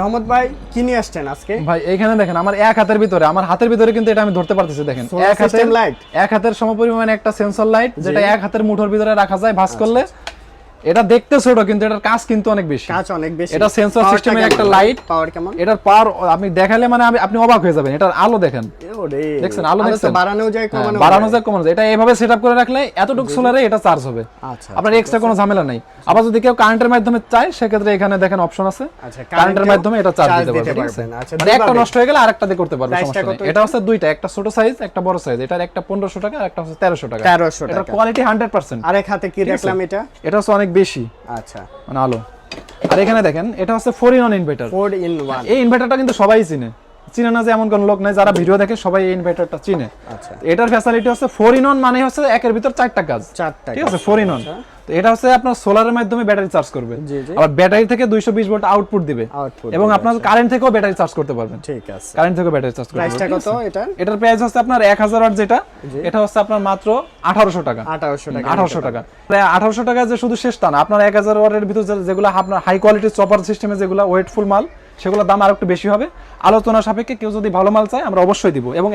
মোহাম্মদ ভাই কি নিয়ে আসছেন আজকে? ভাই এইখানে দেখেন আমার এক হাতের ভিতরে, আমার হাতের ভিতরে কিন্তু এটা আমি ধরতে পারতেছি। দেখেন এক হাতের সমপরিমাণে একটা সেন্সর লাইট, যেটা এক হাতের মুঠোর ভিতরে রাখা যায় ভাঁজ করলে। এটা দেখতে ছোট কিন্তু এটার কাজ কিন্তু অনেক বেশি। এটা সেন্সর সিস্টেমের একটা লাইট। পাওয়ার কেমন? এটার পাওয়ার আপনি দেখালে মানে আপনি অবাক হয়ে যাবেন। এটার আলো দেখেন, দেখছেন আলো দেখছেন, বাড়ানো যায় কমানো যায়। এটা এইভাবে সেটআপ করে রাখলে এতটুকু সোলারে এটা চার্জ হবে। আচ্ছা, আপনার এক্সট্রা কোনো ঝামেলা নাই। আবার যদি কেউ কারেন্টের মাধ্যমে চায় সেক্ষেত্রে এখানে দেখেন অপশন আছে, কারেন্টের মাধ্যমে এটা চার্জ দিতে পারবেন। মানে একটা নষ্ট হয়ে গেলে আরেকটা দিয়ে করতে পারবেন, সমস্যা নেই। এটা হচ্ছে দুইটা, একটা ছোট সাইজ একটা বড় সাইজ। এটার একটা 1500 টাকা আর একটা হচ্ছে 1300 টাকা। এটার কোয়ালিটি 100%। আরেক হাতে কি দেখলাম এটা হচ্ছে অনেক বেশি। আচ্ছা, মানে আলো। আর এখানে দেখেন এটা হচ্ছে 4-in-1 ইনভার্টার। 4-in-1 এই ইনভার্টারটা কিন্তু সবাই চিনে না যে এমন কোন লোক নাই, যারা ভিডিও দেখে সবাই এই ইনভার্টারটা চিনে। আচ্ছা, এটার ফ্যাসিলিটি হচ্ছে 4-in-1, মানে হচ্ছে একের ভিতর চারটা কাজ। ঠিক আছে, 4-in-1। তো এটা হচ্ছে আপনার সোলারের মাধ্যমে ব্যাটারি চার্জ করবে, আবার ব্যাটারি থেকে 220 ভোল্ট আউটপুট দিবে, এবং আপনার কারেন্ট থেকেও ব্যাটারি চার্জ করতে পারবেন। ঠিক আছে, কারেন্ট থেকেও ব্যাটারি চার্জ করতে পারবেন। প্রাইসটা কত এটা? এটার প্রাইস হচ্ছে আপনার 1000 ওয়াট, যেটা এটা হচ্ছে আপনার মাত্র 1800 টাকা। 1800 টাকা। প্রায় 1800 টাকা যে শুধু শেষ তা না, আপনার 1000 ওয়াটের ভিতর যেগুলো আপনার হাই কোয়ালিটির চপার সিস্টেমে যেগুলো ওয়েটফুল মাল, সেগুলোর দাম আরেকটু বেশি হবে। আলোচনা সাপেক্ষে কেউ যদি ভালো মাল চায় আমরা অবশ্যই দিব। এবং